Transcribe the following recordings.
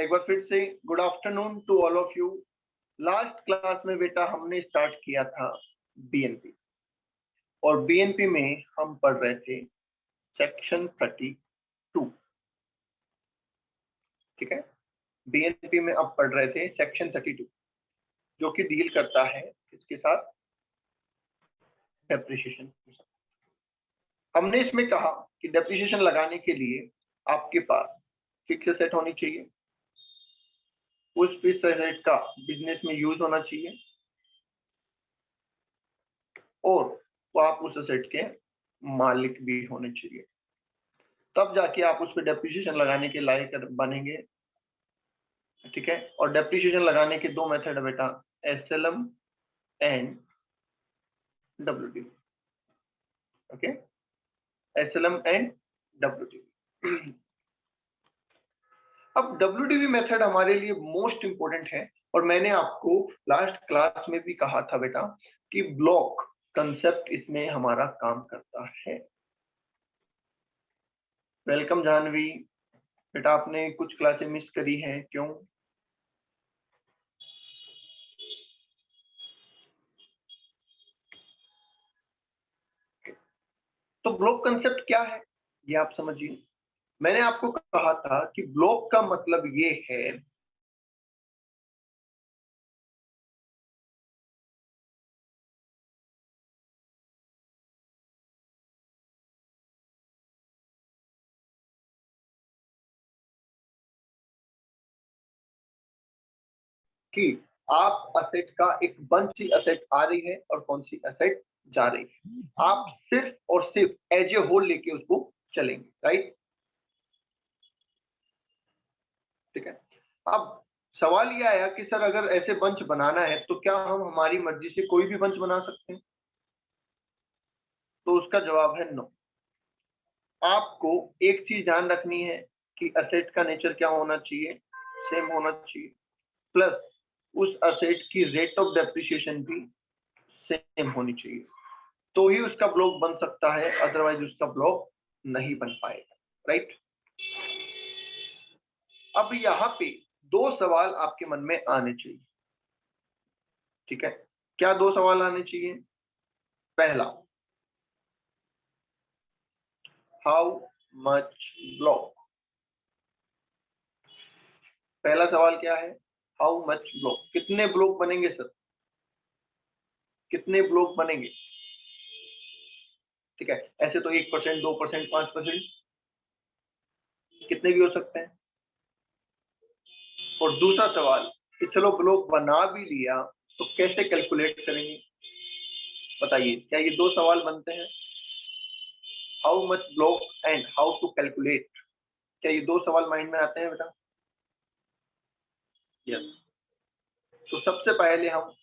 एक बार फिर से good afternoon to all of you. Last class में बेटा हमने स्टार्ट किया था बीएनपी, और बीएनपी में हम पढ़ रहे थे सेक्शन 32। ठीक है, बीएनपी में अब पढ़ रहे थे सेक्शन 32, जो कि डील करता है इसके साथ, डेप्रिसिएशन के साथ। हमने इसमें कहा कि डेप्रिसिएशन लगाने के लिए आपके पास फिक्स एसेट होनी चाहिए, उस फिक्स एसेट का बिजनेस में यूज होना चाहिए, और वो आप उस एसेट के मालिक भी होने चाहिए, तब जाके आप उस पर डेप्रिसिएशन लगाने के लायक बनेंगे। ठीक है, और डेप्रिसिएशन लगाने के दो मेथड है बेटा, SLM and WDV. Okay, SLM and WDV. अब डब्ल्यूडीवी मेथड हमारे लिए मोस्ट इंपोर्टेंट है, और मैंने आपको लास्ट क्लास में भी कहा था बेटा कि ब्लॉक कंसेप्ट इसमें हमारा काम करता है। वेलकम जानवी बेटा, आपने कुछ क्लासें मिस करी हैं, क्यों? तो ब्लॉक कंसेप्ट क्या है ये आप समझिए। मैंने आपको कहा था कि ब्लॉक का मतलब ये है कि आप असेट का एक कौन सी असेट आ रही है और कौन सी असेट जा रही है, आप सिर्फ और सिर्फ एज ए होल लेके उसको चलेंगे, राइट? ठीक है, अब सवाल ये आया कि सर अगर ऐसे बंच बनाना है तो क्या हम हमारी मर्जी से कोई भी बंच बना सकते हैं? तो उसका जवाब है नो। आपको एक चीज ध्यान रखनी है कि असेट का नेचर क्या होना चाहिए, सेम होना चाहिए, प्लस उस असेट की रेट ऑफ डेप्रिसिएशन भी सेम होनी चाहिए, तो ही उसका ब्लॉक बन सकता है, अदरवाइज उसका ब्लॉक नहीं बन पाएगा, राइट? अब यहाँ पे दो सवाल आपके मन में आने चाहिए। ठीक है, क्या दो सवाल आने चाहिए? पहला, हाउ मच ब्लॉक। पहला सवाल क्या है? हाउ मच ब्लॉक, कितने ब्लॉक बनेंगे सर, कितने ब्लॉक बनेंगे? ठीक है, ऐसे तो 1%, 2%, 5%, कितने भी हो सकते हैं। और दूसरा सवाल कि चलो ब्लॉक बना भी लिया तो कैसे कैलकुलेट करेंगे? बताइए, क्या ये दो सवाल बनते हैं? How much block and how to calculate, क्या ये दो सवाल माइंड में आते हैं बेटा? यस। तो सबसे पहले हम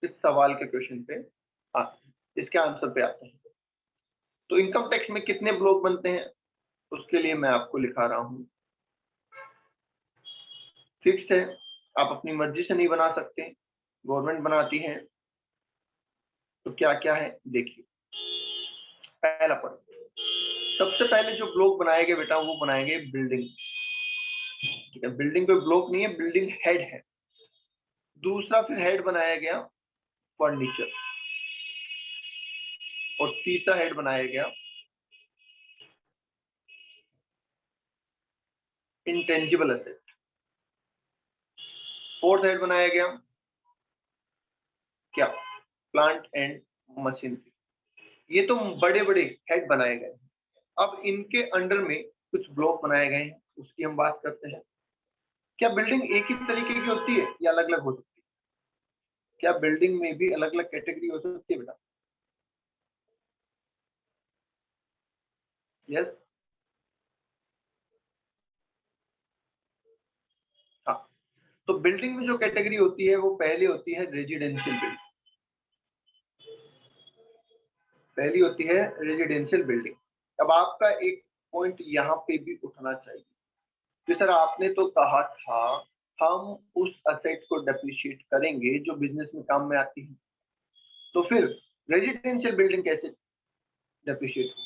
इस सवाल के क्वेश्चन पे आते हैं, इसके आंसर पे आते हैं। तो इनकम टैक्स में कितने ब्लॉक बनते हैं, उसके लिए मैं आपको लिखा रहा हूं, फिक्स है, आप अपनी मर्जी से नहीं बना सकते, गवर्नमेंट बनाती है। तो क्या क्या है देखिए। पहला पॉइंट, सबसे पहले जो ब्लॉक बनाएंगे बेटा वो बनाएंगे बिल्डिंग। ठीक है, बिल्डिंग कोई ब्लॉक नहीं है, बिल्डिंग हेड है। दूसरा फिर हेड बनाया गया फर्नीचर, और तीसरा हेड बनाया गया इंटेंजिबल एसेट। फोर्थ हेड बनाया गया क्या? Plant and machinery. ये तो बड़े बड़े हेड बनाए गए। अब इनके अंडर में कुछ ब्लॉक बनाए गए हैं, उसकी हम बात करते हैं। क्या बिल्डिंग एक ही तरीके की होती है या अलग अलग हो सकती है? क्या बिल्डिंग में भी अलग अलग कैटेगरी हो सकती है बेटा? यस, हाँ। तो बिल्डिंग में जो कैटेगरी होती है वो पहली होती है रेजिडेंशियल बिल्डिंग। पहली होती है रेजिडेंशियल बिल्डिंग। अब आपका एक पॉइंट यहाँ पे भी उठना चाहिए कि सर आपने तो कहा था हम उस असेट को डेप्रिशिएट करेंगे जो बिजनेस में काम में आती है, तो फिर रेजिडेंशियल बिल्डिंग कैसे डेप्रिशिएट हो?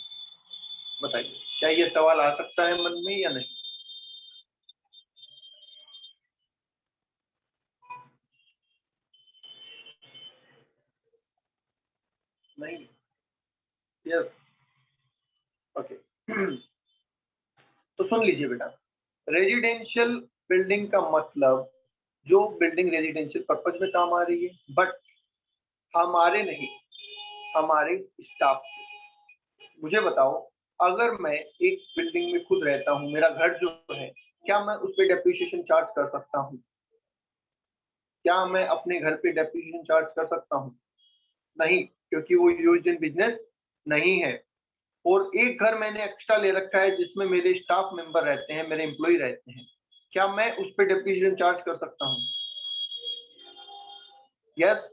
बताइए, क्या ये सवाल आ सकता है मन में या नहीं? नहीं, यस, ओके। तो सुन लीजिए बेटा, रेजिडेंशियल बिल्डिंग का मतलब जो बिल्डिंग रेजिडेंशियल पर्पज में काम आ रही है, बट हमारे नहीं, हमारे स्टाफ। मुझे बताओ, अगर मैं एक बिल्डिंग में खुद रहता हूँ, मेरा घर जो है, क्या मैं उस पर डेप्रिसिएशन चार्ज कर सकता हूँ? क्या मैं अपने घर पे डेप्रिसिएशन चार्ज कर सकता हूँ? नहीं, क्योंकि वो यूज्ड इन बिजनेस नहीं है। और एक घर मैंने एक्स्ट्रा ले रखा है जिसमें मेरे स्टाफ मेंबर रहते हैं, मेरे एम्प्लॉय रहते हैं, क्या मैं उस पर डेप्रिसिएशन चार्ज कर सकता हूँ? यस,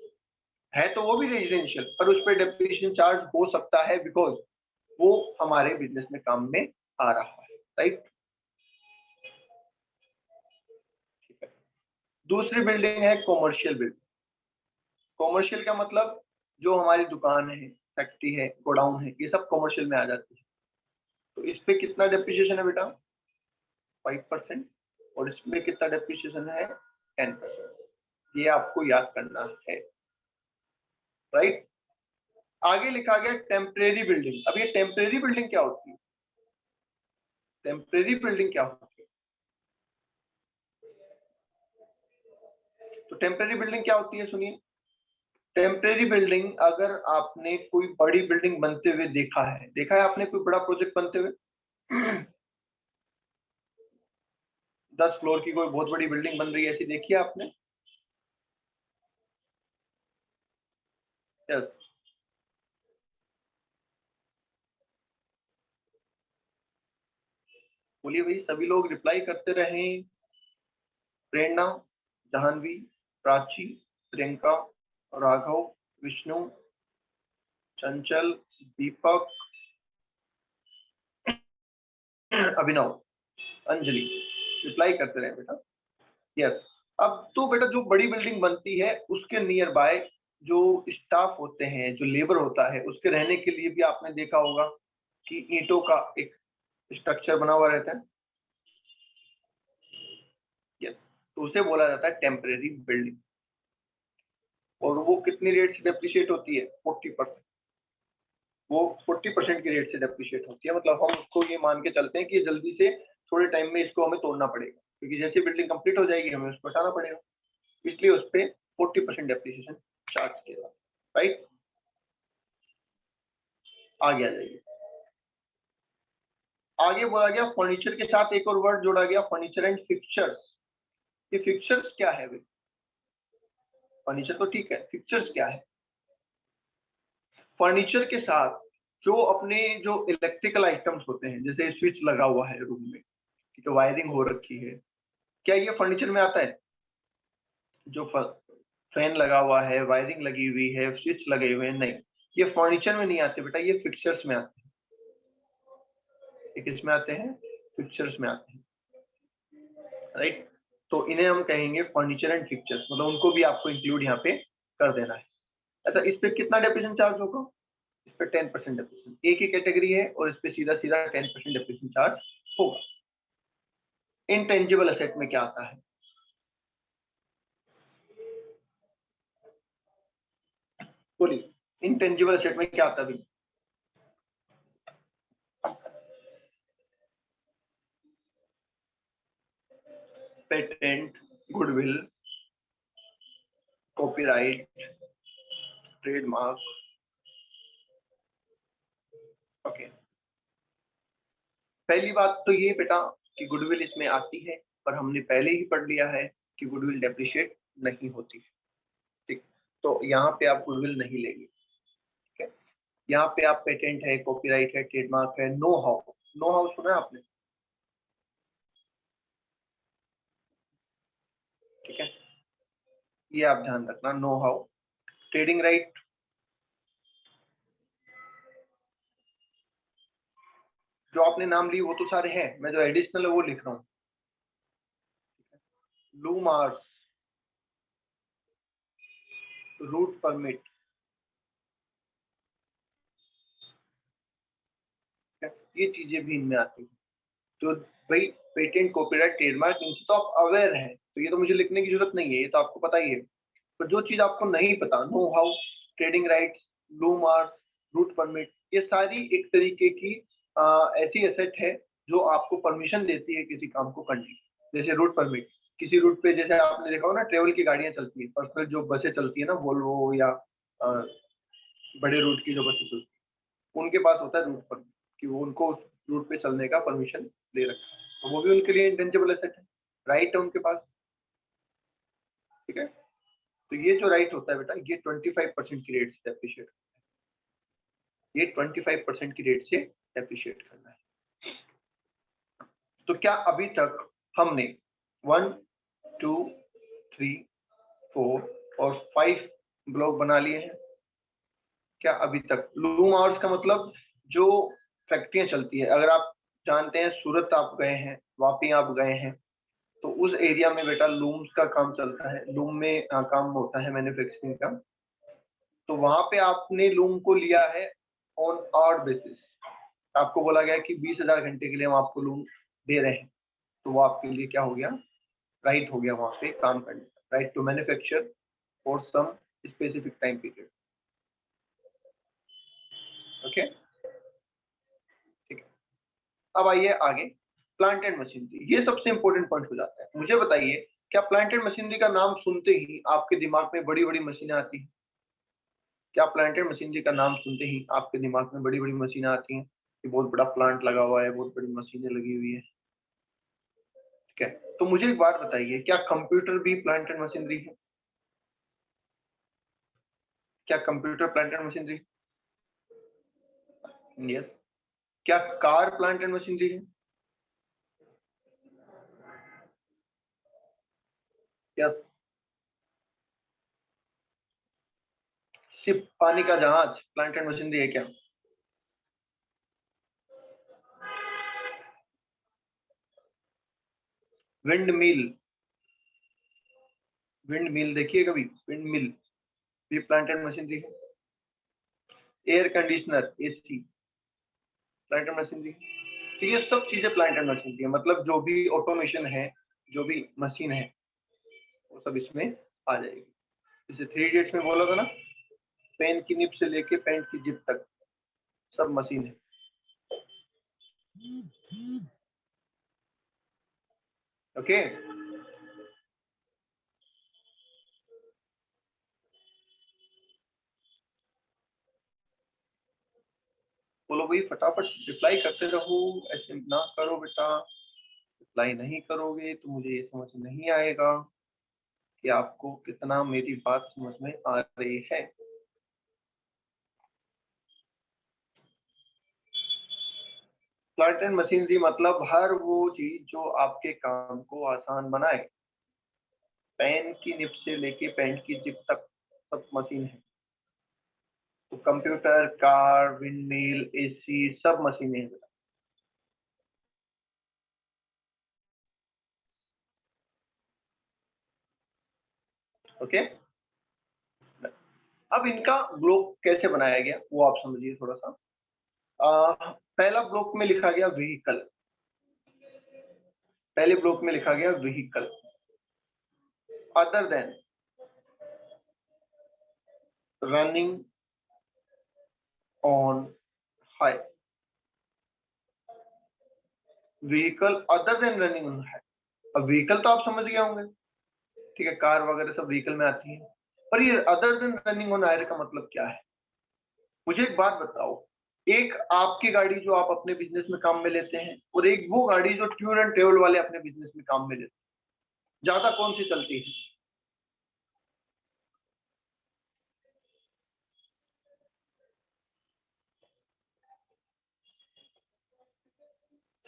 है तो वो भी रेजिडेंशियल, पर उस पर डेप्रिसिएशन चार्ज हो सकता है बिकॉज वो हमारे बिजनेस में काम में आ रहा है, राइट? ठीक है। दूसरी बिल्डिंग है कॉमर्शियल बिल्डिंग। कॉमर्शियल का मतलब जो हमारी दुकान है, फैक्ट्री है, गोडाउन है, ये सब कॉमर्शियल में आ जाती है। तो इस पे कितना डेप्रिसिएशन है बेटा? 5%। और इसमें कितना डेप्रिसिएशन है? 10%। ये आपको याद करना है, राइट? आगे लिखा गया टेम्परेरी बिल्डिंग। अब ये टेम्परेरी बिल्डिंग क्या होती है? टेम्परेरी बिल्डिंग क्या होती है? तो टेम्परेरी बिल्डिंग क्या होती है, सुनिए। टेम्परेरी बिल्डिंग, अगर आपने कोई बड़ी बिल्डिंग बनते हुए देखा है आपने कोई बड़ा प्रोजेक्ट बनते हुए? 10 फ्लोर की कोई बहुत बड़ी बिल्डिंग बन रही है, ऐसी देखी है आपने? यस। बोलिए भाई, सभी लोग रिप्लाई करते रहें। प्रेरणा, जाह्नवी, प्राची, प्रियंका, राघव, विष्णु, चंचल, दीपक, अभिनव, अंजलि, रिप्लाई करते रहे बेटा। यस। अब तो बेटा जो बड़ी बिल्डिंग बनती है उसके नियर बाय जो स्टाफ होते हैं, जो लेबर होता है, उसके रहने के लिए भी आपने देखा होगा कि ईंटों का एक स्ट्रक्चर बना हुआ रहता है। यस। तो उसे बोला जाता है टेम्परेरी बिल्डिंग। और वो कितनी रेट से डेप्रिशिएट होती है? 40%। वो 40% की रेट से डेप्रिशिएट होती है। मतलब हम उसको ये मान के चलते हैं कि जल्दी से थोड़े टाइम में इसको हमें तोड़ना पड़ेगा, क्योंकि जैसे बिल्डिंग कंप्लीट हो जाएगी हमें उसको हटाना पड़ेगा, इसलिए उस पर 40% डेप्रिसिएशन चार्ज किया जाता है, राइट? आगे आ जाइए। आगे बोला गया फर्नीचर के साथ एक और वर्ड जोड़ा गया, फर्नीचर एंड फिक्चर्स। ये फिक्चर्स क्या है भाई? फर्नीचर तो ठीक है, फिक्चर्स क्या है? फर्नीचर के साथ जो अपने जो इलेक्ट्रिकल आइटम्स होते हैं, जैसे स्विच लगा हुआ है रूम में, ठीक है, वायरिंग हो रखी है, क्या ये फर्नीचर में आता है? जो फैन लगा हुआ है, वायरिंग लगी हुई है, स्विच लगे हुए हैं, नहीं, ये फर्नीचर में नहीं आते बेटा, ये फिक्चर्स में आते हैं। ये किस में आते हैं? फिक्चर्स में आते हैं, राइट? तो इन्हें हम कहेंगे फर्नीचर एंड फिक्चर्स, मतलब उनको भी आपको इंक्लूड यहाँ पे कर देना है। अच्छा, इस पे कितना डेप्रिसिएशन चार्ज होगा? इस पे 10% डेप्रिसिएशन, एक ही कैटेगरी है और इस पे सीधा सीधा 10% डेप्रिसिएशन चार्ज होगा। इनटेंजिबल असेट में क्या आता है? बोलिए, इनटेंजिबल असेट में क्या आता है भाई? Patent, goodwill, copyright, trademark. Okay, पहली बात तो ये बेटा कि गुडविल इसमें आती है, पर हमने पहले ही पढ़ लिया है कि गुडविल डेप्रिशिएट नहीं होती, ठीक? तो यहाँ पे आप गुडविल नहीं लेंगे, ठीक है? यहाँ पे आप पेटेंट है, कॉपीराइट है, ट्रेडमार्क है, नो हाउ। नो हाउ सुना है आपने? ठीक है, ये आप ध्यान रखना, नो हाउ। ट्रेडिंग राइट, जो आपने नाम ली वो तो सारे हैं, मैं जो एडिशनल है वो लिख रहा हूँ। लू मार्स, रूट परमिट, ये चीजें भी इनमें आती हैं। तो भाई पेटेंट, कॉपीराइट, ट्रेडमार्क, इनसे तो आप अवेयर हैं, तो ये तो मुझे लिखने की जरूरत नहीं है, ये तो आपको पता ही है। पर जो चीज आपको नहीं पता, नो हाउ, ट्रेडिंग राइट्स, लू मार्स, रूट परमिट, ये सारी एक तरीके की ऐसी एसेट है जो आपको परमिशन देती है किसी काम को करने की। जैसे रूट परमिट, किसी रूट पे जैसे आपने देखा हो ना, ट्रेवल की गाड़ियां चलती है, पर्सनल जो बसें चलती है ना, वोल्वो या बड़े रूट की जो बसें चलती है, उनके पास होता है रूट परमिट कि वो उनको उस रूट पे चलने का परमिशन दे रखा है, तो वो भी उनके लिए इंटेंजिबल एसेट है, राइट है उनके पास। ठीक है, तो ये जो राइट होता है बेटा, ये 25% की रेट से एप्रिशिएट, ये 25% की रेट से एप्रिशिएट करना है। तो क्या अभी तक हमने 1, 2, 3, 4 और 5 ब्लॉक बना लिए हैं? क्या अभी तक? लूम आवर्स का मतलब जो फैक्ट्रियां चलती है, अगर आप जानते हैं सूरत आप गए हैं, वापी आप गए हैं, तो उस एरिया में बेटा लूम्स का काम चलता है, लूम में काम होता है मैन्युफैक्चरिंग का। तो वहां पे आपने लूम को लिया है ऑन आवर बेसिस, आपको बोला गया कि 20,000 घंटे के लिए हम आपको लूम दे रहे हैं, तो वो आपके लिए क्या हो गया? राइट हो गया वहां पे काम करने का, right to manufacture for some specific time period. Okay, ठीक है। अब आइए आगे, प्लांट एंड मशीनरी, ये सबसे इंपॉर्टेंट पॉइंट हो जाता है। मुझे बताइए, क्या प्लांट एंड मशीनरी का नाम सुनते ही आपके दिमाग में बड़ी बड़ी मशीनें आती हैं? क्या प्लांट एंड मशीनरी का नाम सुनते ही आपके दिमाग में बड़ी बड़ी मशीनें आती हैं कि बहुत बड़ा प्लांट लगा हुआ है, बहुत बड़ी मशीनें लगी हुई है? ठीक है, तो मुझे एक बात बताइए, क्या कंप्यूटर भी प्लांट एंड मशीनरी है? क्या computer plant and machinery? Yes. क्या कार प्लांट एंड मशीनरी है? यस। शिप, पानी का जहाज प्लांट एंड मशीनरी है क्या? विंड मिल, विंड मिल देखिए कभी, विंड मिल भी प्लांट एंड मशीनरी है। Air conditioner, AC plant and machinery. तो ये सब चीजें प्लांट एंड मशीनरी है, मतलब जो भी ऑटोमेशन है, जो भी मशीन है, वो सब इसमें आ जाएगी। जैसे 3 इडियट्स में बोला था ना, पेन की निब से लेके पेंट की जिप तक सब मशीन है। ओके, बोलो भाई, फटाफट रिप्लाई करते रहो, ऐसे ना करो बेटा। रिप्लाई नहीं करोगे तो मुझे ये समझ नहीं आएगा कि आपको कितना मेरी बात समझ में आ रही है। प्लांट एंड मशीनरी मतलब हर वो चीज जो आपके काम को आसान बनाए, पेन की निब से लेके पेंट की जिप तक सब मशीन है। तो कंप्यूटर, कार, विंडमिल, एसी सब मशीनें हैं। ओके, अब इनका ब्लॉक कैसे बनाया गया वो आप समझिए थोड़ा सा। पहला ब्लॉक में लिखा गया व्हीकल, पहले ब्लॉक में लिखा गया vehicle, other than running on high, vehicle other than running on high. अब व्हीकल तो आप समझ गए होंगे, ठीक है, कार वगैरह सब व्हीकल में आती है, पर ये other than running on high का मतलब क्या है? मुझे एक बात बताओ, एक आपकी गाड़ी जो आप अपने बिजनेस में काम में लेते हैं, और एक वो गाड़ी जो टूर एंड ट्रेवल वाले अपने बिजनेस में काम में लेते हैं, ज्यादा कौन सी चलती है?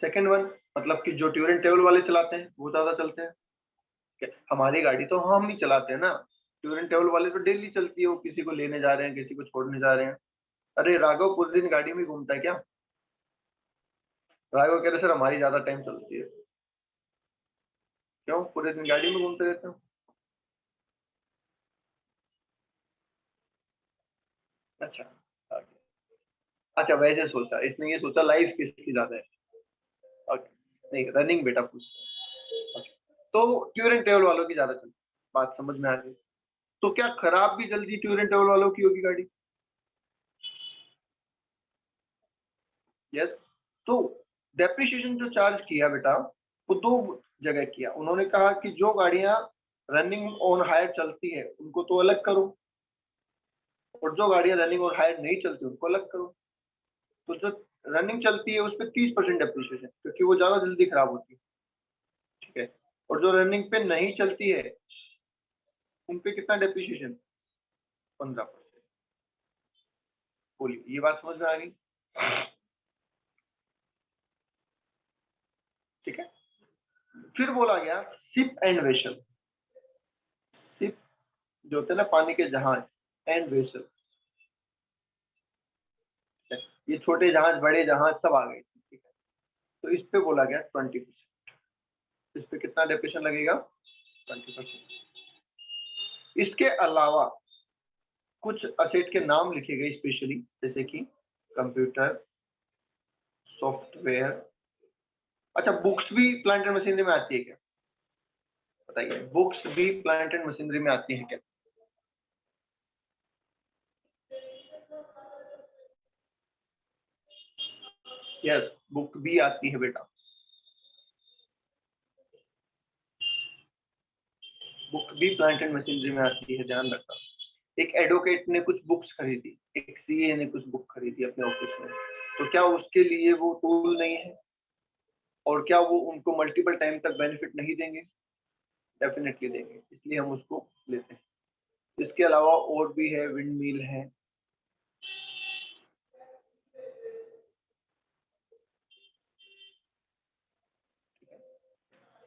सेकंड वन, मतलब कि जो टूर एंड ट्रेवल वाले चलाते हैं वो ज्यादा चलते हैं। हमारी गाड़ी तो हम ही चलाते हैं ना, टूर एंड ट्रेवल वाले तो डेली चलती है, वो किसी को लेने जा रहे हैं, किसी को छोड़ने जा रहे हैं। अरे राघव पूरे दिन गाड़ी में घूमता है क्या? राघव कह रहे सर हमारी ज्यादा टाइम चलती है। क्यों पूरे दिन गाड़ी में घूमते रहते हो? अच्छा, okay. अच्छा, वैसे सोचा, इसने ये सोचा लाइफ किसकी ज्यादा है। Okay. नहीं, रनिंग बेटा पूछ। Okay. तो टूर एंड ट्रेवल वालों की ज्यादा चलती है, बात समझ में आ गई। तो क्या खराब भी जल्दी टूर एंड ट्रेवल वालों की होगी गाड़ी? यस। तो डेप्रिसिएशन जो चार्ज किया बेटा, वो दो जगह किया। उन्होंने कहा कि जो गाड़ियां रनिंग ऑन हायर चलती है उनको तो अलग करो, और जो गाड़ियां रनिंग ऑन हायर नहीं चलती उनको अलग करो। तो जो रनिंग चलती है उस पर 30% डेप्रिसिएशन, क्योंकि वो ज्यादा जल्दी खराब होती है, ठीक है। और जो रनिंग पे नहीं चलती है उन पे कितना डेप्रिसिएशन? 15%। बोलिए, ये बात समझ में आ गई? ठीक है। फिर बोला गया शिप एंड वेसल। शिप जो होते हैं ना पानी के जहाज, एंड वेसल, ये छोटे जहाज बड़े जहाज सब आ गए, ठीक है। तो इस पे बोला गया 20%। इस पे कितना डेप्रिसिएशन लगेगा? 20%। इसके अलावा कुछ असेट के नाम लिखे गए स्पेशली, जैसे कि कंप्यूटर, सॉफ्टवेयर। अच्छा, बुक्स भी प्लांट एंड मशीनरी में आती है क्या? बताइए, बुक्स भी प्लांट एंड मशीनरी में आती है क्या? यस, बुक भी आती है बेटा। बुक भी प्लांट एंड मशीनरी में आती है, ध्यान रखना। एक एडवोकेट ने कुछ बुक्स खरीदी, एक सीए ने कुछ बुक खरीदी अपने ऑफिस में, तो क्या उसके लिए वो टूल नहीं है? और क्या वो उनको मल्टीपल टाइम तक बेनिफिट नहीं देंगे? डेफिनेटली देंगे, इसलिए हम उसको लेते हैं। इसके अलावा और भी है, विंड मिल है।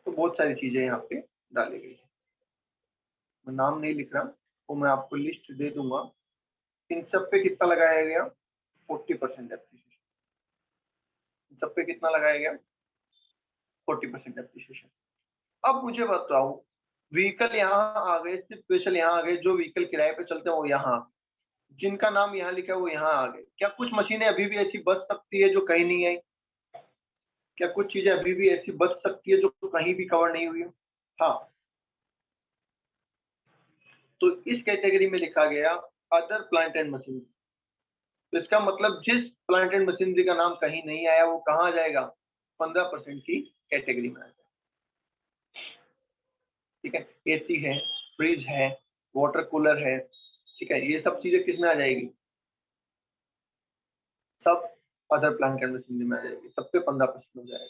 तो बहुत सारी चीजें यहाँ पे डाली गई है, मैं नाम नहीं लिख रहा, वो मैं आपको लिस्ट दे दूंगा। इन सब पे कितना लगाया गया? 40% डेप्रिसिएशन। इन सब पे कितना लगाया गया? 40% डेप्रिसिएशन। अब मुझे बताओ, व्हीकल यहाँ आ गए, सिर्फ स्पेशल यहाँ आ गए, जो व्हीकल किराए पे चलते हैं वो यहाँ आ गए। जिनका नाम यहाँ लिखा है वो यहाँ आ गए। क्या कुछ मशीनें अभी भी ऐसी बच सकती है जो कहीं नहीं आई? क्या कुछ चीजें अभी भी ऐसी बच सकती है जो कहीं भी कवर नहीं हुई हो? हाँ। तो इस कैटेगरी में लिखा गया अदर प्लांट एंड मशीनरी। तो इसका मतलब जिस प्लांट एंड मशीनरी का नाम कहीं नहीं आया वो कहाँ आ जाएगा? 15% की कैटेगरी में आ जाएगा, ठीक है। एसी है, फ्रिज है, वाटर कूलर है, ठीक है, ये सब चीजें किस में आ जाएगी? सब अदर प्लांट एंड मशीनरी में आ जाएगी, सब पे 15% हो जाएगा,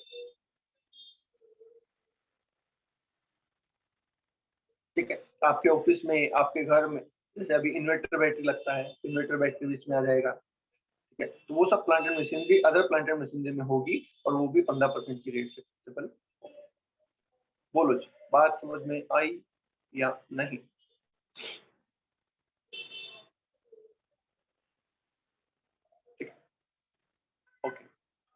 ठीक है। तो आपके ऑफिस में, आपके घर में, जैसे अभी इन्वर्टर बैटरी लगता है, इन्वर्टर बैटरी इसमें आ जाएगा, ठीक है। तो वो सब plant and machinery other plant and machinery में होगी, और वो भी 15% की रेट से पॉसिबल। बोलो जी, बात समझ में आई या नहीं? ठीक है, ओके।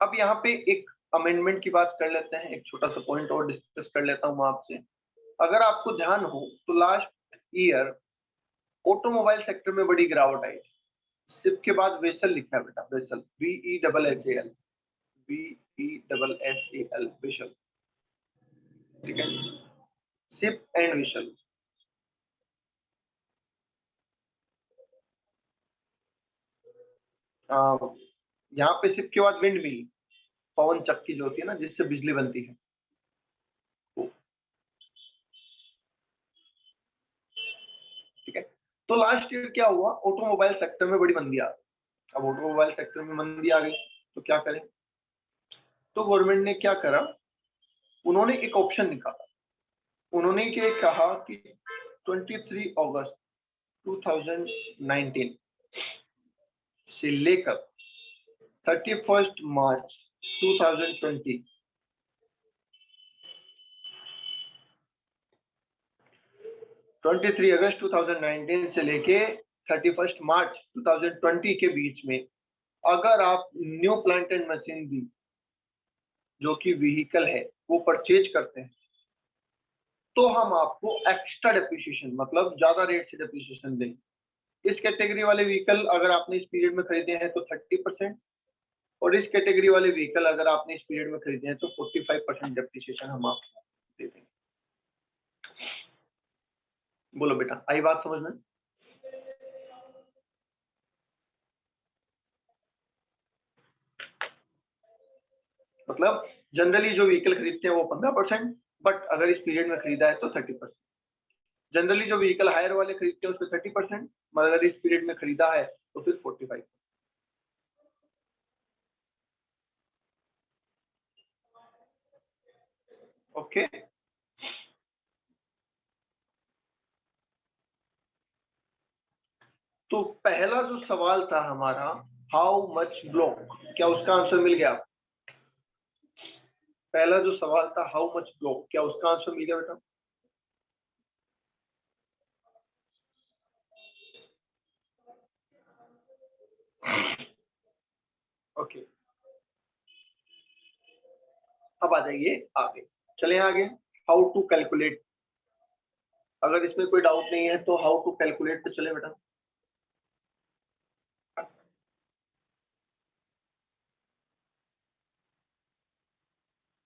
अब यहाँ पे एक अमेंडमेंट की बात कर लेते हैं, एक छोटा सा पॉइंट और डिस्कस कर लेता हूँ मैं आपसे। अगर आपको ध्यान हो तो लास्ट ईयर ऑटोमोबाइल सेक्टर में बड़ी गिरावट आई। सिप के बाद वेसल लिखा है बेटा, वेसल, VESSAL, VESSAL, वेसल, ठीक है। Ship and vessel. यहाँ पे सिप के बाद विंड मिल, पवन चक्की जो होती है ना जिससे बिजली बनती है, वो, ठीक है। तो लास्ट ईयर क्या हुआ, ऑटोमोबाइल सेक्टर में बड़ी मंदी आ गई। अब ऑटोमोबाइल सेक्टर में मंदी आ गई तो क्या करें? तो गवर्नमेंट ने क्या करा, उन्होंने एक ऑप्शन निकाला। उन्होंने क्या कहा कि 23 अगस्त 2019 से लेकर 31 मार्च 2020, 23 अगस्त 2019 से लेके 31 मार्च 2020 के बीच में अगर आप न्यू प्लांट एंड मशीनरी जो कि व्हीकल है वो परचेज करते हैं, तो हम आपको एक्स्ट्रा डेप्रिसिएशन, मतलब ज्यादा रेट से डेप्रिसिएशन देंगे। इस कैटेगरी वाले व्हीकल अगर आपने इस पीरियड में खरीदे हैं तो 30%, और इस कैटेगरी वाले व्हीकल अगर आपने इस पीरियड में खरीदे हैं तो 45% डेप्रिसिएशन हम आपको दे देंगे। बोलो बेटा, आई बात समझ में? मतलब जनरली जो व्हीकल खरीदते हैं वो 15%, बट अगर इस पीरियड में खरीदा है तो 30%। जनरली जो व्हीकल हायर वाले खरीदते हैं उस पर 30%, मगर अगर इस पीरियड में खरीदा है तो फिर 45। ओके, तो पहला जो सवाल था हमारा, हाउ मच ब्लॉक, क्या उसका आंसर मिल गया? पहला जो सवाल था हाउ मच ब्लॉक, क्या उसका आंसर मिल गया बेटा? ओके, अब आ जाइए आगे, चले आगे। हाउ टू कैलकुलेट, अगर इसमें कोई डाउट नहीं है तो हाउ टू कैलकुलेट पे चले बेटा।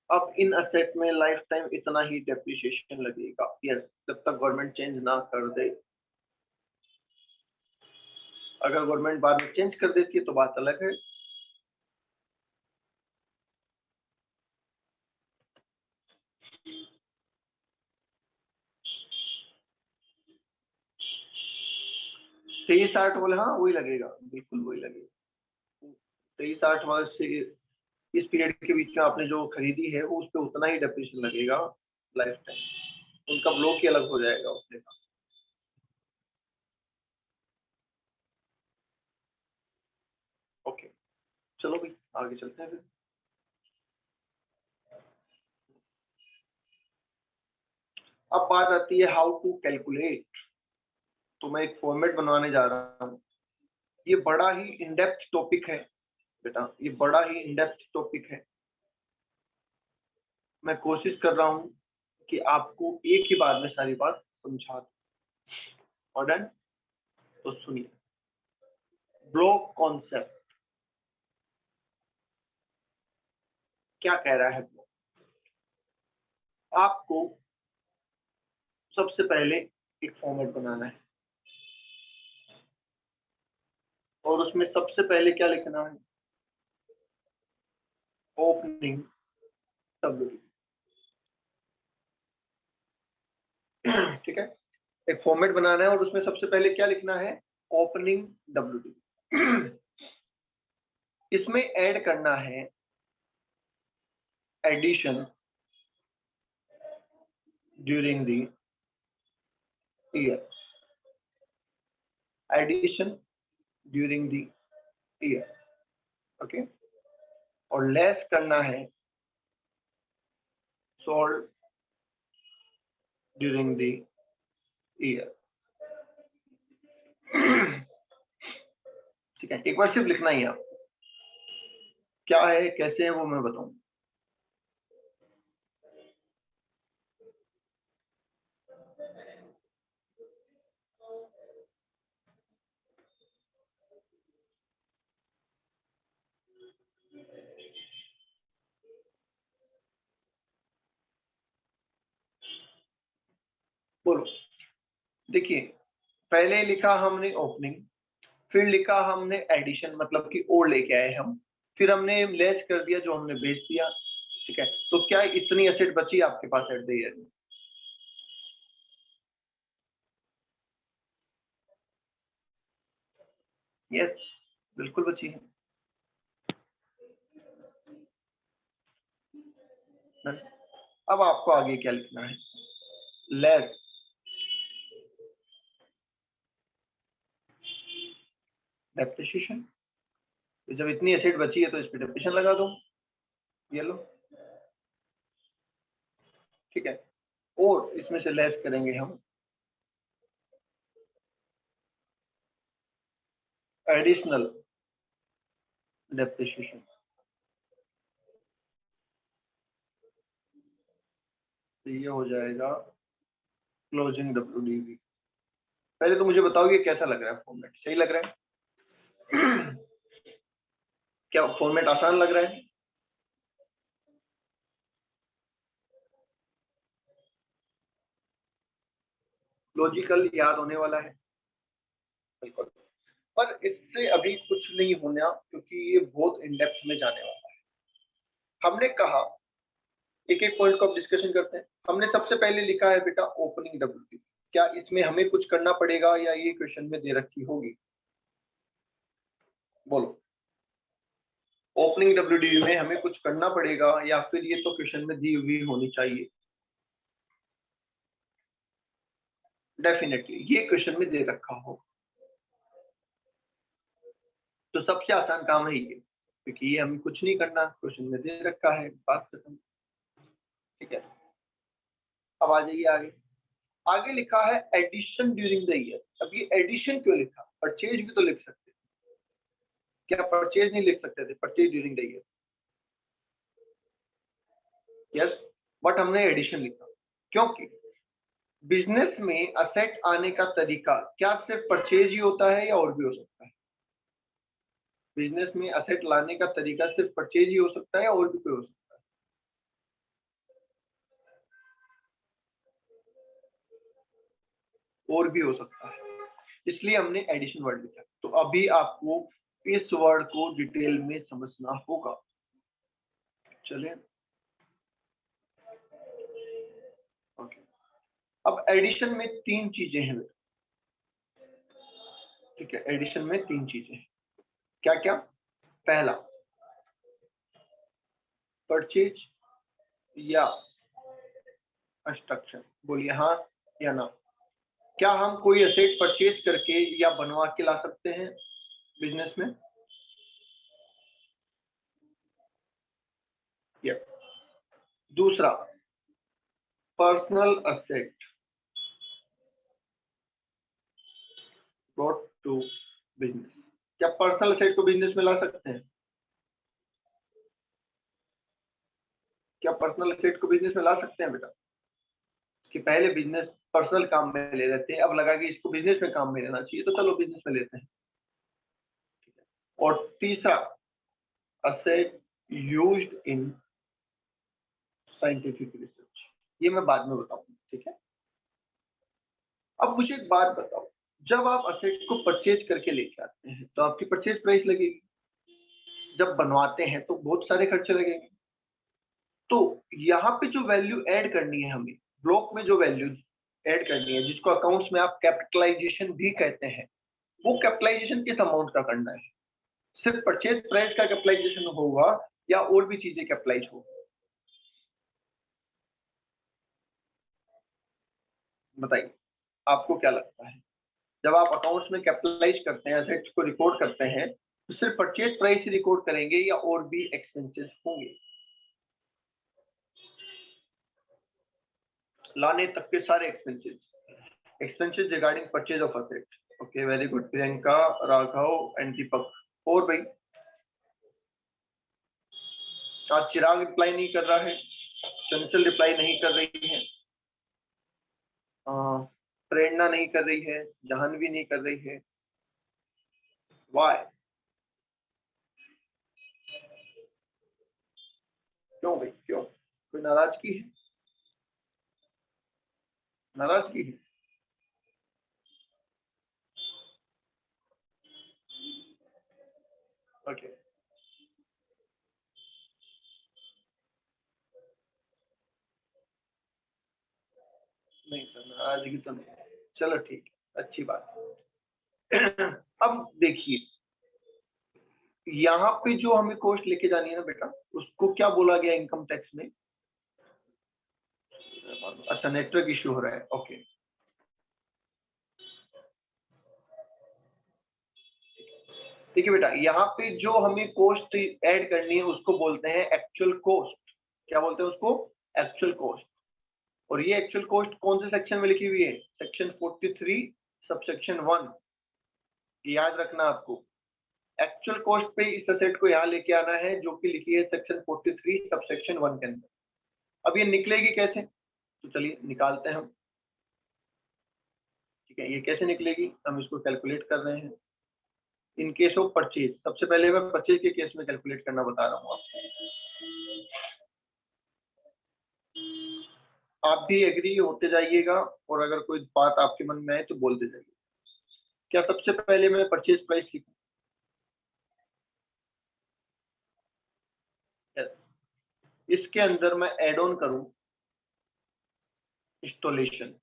अब इन असेट में लाइफ टाइम इतना ही डेप्रिसिएशन लगेगा, यस, जब तक गवर्नमेंट चेंज ना कर दे। अगर गवर्नमेंट बाद में चेंज कर देती है तो बात अलग है। तेईस आठ वाले, हाँ वही लगेगा, बिल्कुल वही लगेगा। 23-8 वाले से इस पीरियड के बीच में आपने जो खरीदी है उस पर उतना ही डेप्रिसिएशन लगेगा लाइफ टाइम, उनका ब्लॉक ही अलग हो जाएगा उससे। ओके, चलो भाई आगे चलते हैं फिर। अब बात आती है हाउ टू कैलकुलेट, तो मैं एक फॉर्मेट बनवाने जा रहा हूँ। ये बड़ा ही इनडेप्थ टॉपिक है बेटा, ये बड़ा ही इनडेप्थ टॉपिक है। मैं कोशिश कर रहा हूँ कि आपको एक ही बार में सारी बात समझा दूं। और डन, तो सुनिए, ब्लॉक कॉन्सेप्ट क्या कह रहा है ब्लॉक? आपको सबसे पहले एक फॉर्मेट बनाना है और उसमें सबसे पहले क्या लिखना है? Opening WD. ठीक है, एक फॉर्मेट बनाना है और उसमें सबसे पहले क्या लिखना है? Opening WD. इसमें ऐड करना है addition during the year, addition during the year, okay. और लेस करना है सोल्ड ड्यूरिंग द ईयर। ठीक है, एक बार सिर्फ लिखना ही है आपको, क्या है कैसे है वो मैं बताऊं। बोलो, देखिए, पहले लिखा हमने ओपनिंग, फिर लिखा हमने एडिशन, मतलब कि और लेके आए हम, फिर हमने लेस कर दिया जो हमने बेच दिया। ठीक है, तो क्या इतनी एसेट बची आपके पास एट द ईयर में? यस, बिल्कुल बची है। अब आपको आगे क्या लिखना है? लेस डेप्रिसिएशन, तो जब इतनी एसेट बची है तो इस पे डेप्रिसिएशन लगा दो, ये लो। ठीक है, और इसमें से लेस करेंगे हम एडिशनल डेप्रिसिएशन, तो ये हो जाएगा क्लोजिंग डब्ल्यूडीवी। पहले तो मुझे बताओ ये कैसा लग रहा है फॉर्मेट, सही लग रहा है? क्या फॉर्मेट आसान लग रहा है? लॉजिकल याद होने वाला है? बिल्कुल, पर इससे अभी कुछ नहीं होना क्योंकि ये बहुत इन डेप्थ में जाने वाला है। हमने कहा एक एक पॉइंट को अब डिस्कशन करते हैं। हमने सबसे पहले लिखा है बेटा ओपनिंग WDV। क्या इसमें हमें कुछ करना पड़ेगा या ये क्वेश्चन में दे रखी होगी? बोलो, ओपनिंग WDV में हमें कुछ करना पड़ेगा या फिर ये तो क्वेश्चन में दी हुई होनी चाहिए? डेफिनेटली ये क्वेश्चन में दे रखा हो तो सबसे आसान काम है ये, क्योंकि ये हमें कुछ नहीं करना, क्वेश्चन में दे रखा है, बात खत्म। ठीक है, अब आ जाइए आगे। आगे लिखा है एडिशन ड्यूरिंग द ईयर। अब ये एडिशन क्यों लिखा? परचेज भी तो लिख सकते, क्या परचेज नहीं लिख सकते थे? Purchase during the year, yes, but हमने एडिशन लिखा क्योंकि बिजनेस में असेट आने का तरीका क्या सिर्फ परचेज ही होता है या और भी हो सकता है? बिजनेस में असेट लाने का तरीका सिर्फ परचेज ही हो सकता है या और भी कोई हो सकता है? और भी हो सकता है, इसलिए हमने एडिशन वर्ड लिखा। तो अभी आपको इस वर्ड को डिटेल में समझना होगा। चलिए, ओके। अब एडिशन में तीन चीजें हैं, ठीक है, एडिशन में तीन चीजें हैं। क्या क्या? पहला, परचेज या कंस्ट्रक्शन। बोलिए हाँ या ना। क्या हम कोई एसेट परचेज करके या बनवा के ला सकते हैं बिजनेस में? यस। दूसरा, personal asset brought to business. क्या पर्सनल असेट को बिजनेस में ला सकते हैं? क्या पर्सनल असेट को बिजनेस में ला सकते हैं बेटा? कि पहले बिजनेस पर्सनल काम में ले लेते हैं, अब लगा कि इसको बिजनेस में काम में लेना चाहिए तो चलो बिजनेस में लेते हैं। और तीसरा, asset used in scientific research. ये मैं बाद में बताऊंगा, ठीक है। अब मुझे एक बात बताओ, जब आप असेट को परचेज करके लेके आते हैं तो आपकी परचेज प्राइस लगेगी, जब बनवाते हैं तो बहुत सारे खर्चे लगेंगे। तो यहाँ पे जो वैल्यू ऐड करनी है हमें, ब्लॉक में जो वैल्यू ऐड करनी है, जिसको अकाउंट्स में आप कैपिटलाइजेशन भी कहते हैं, वो कैपिटलाइजेशन किस अमाउंट का करना है? सिर्फ परचेज प्राइस का कैपिटलाइजेशन होगा या और भी चीजें कैपिटलाइज होगी? बताइए, आपको क्या लगता है? जब आप अकाउंट्स में कैपिटलाइज करते हैं, एसेट्स को रिकॉर्ड करते हैं, तो सिर्फ परचेज प्राइस ही रिकॉर्ड करेंगे या और भी एक्सपेंसेस होंगे? लाने तक के सारे expenses regarding purchase of asset. Okay, very good Priyanka, Raghav and Deepak. और भाई, आज चिराग रिप्लाई नहीं कर रहा है, चंचल रिप्लाई नहीं कर रही है, प्रेरणा नहीं कर रही है, जाह्नवी नहीं कर रही है। वाई? क्यों भाई, क्यों? कोई नाराजगी है? नाराजगी है? ओके, नहीं सर, नाराजगी तो नहीं है। चलो ठीक है, अच्छी बात है। अब देखिए, यहाँ पे जो हमें कॉस्ट लेके जानी है ना बेटा, उसको क्या बोला गया इनकम टैक्स में? अच्छा, नेटवर्क इश्यू हो रहा है, ओके। देखिए बेटा, यहाँ पे जो हमें कॉस्ट ऐड करनी है उसको बोलते हैं एक्चुअल कॉस्ट। क्या बोलते हैं उसको? Actual cost. और ये एक्चुअल कॉस्ट कौन से सेक्शन में लिखी हुई है? Section 43 subsection 1। याद रखना आपको, एक्चुअल कॉस्ट पे इस असेट को यहाँ लेके आना है जो कि लिखी है सेक्शन 43 सबसेक्शन 1 के अंदर। अब ये निकलेगी कैसे? तो चलिए निकालते हैं हम। ठीक है, ये कैसे निकलेगी, हम इसको कैलकुलेट कर रहे हैं। इन केस ऑफ परचेज, सबसे पहले मैं परचेज के केस में कैलकुलेट करना बता रहा हूँ आपको। आप भी एग्री होते जाइएगा और अगर कोई बात आपके मन में आए तो बोलते जाइए। क्या सबसे पहले मैं परचेज प्राइस लिखूं? Yes. इसके अंदर मैं एड ऑन करूं इंस्टॉलेशन,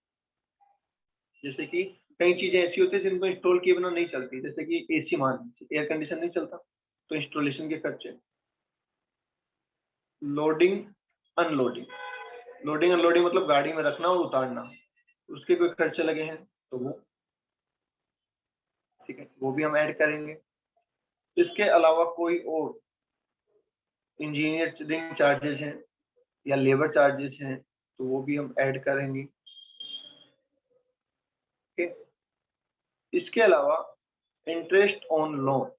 जैसे कि कई चीजें ऐसी होती है जिनको इंस्टॉल किए बिना नहीं चलती, जैसे कि एसी मान लीजिए, एयर कंडीशन नहीं चलता तो इंस्टॉलेशन के खर्चे, लोडिंग अनलोडिंग, लोडिंग अनलोडिंग मतलब गाड़ी में रखना और उतारना, उसके कोई खर्चे लगे हैं तो वो, ठीक है, वो भी हम ऐड करेंगे। इसके अलावा कोई और इंजीनियरिंग चार्जेस हैं या लेबर चार्जेस हैं तो वो भी हम ऐड करेंगे। ठीक है, इसके अलावा इंटरेस्ट ऑन लोन,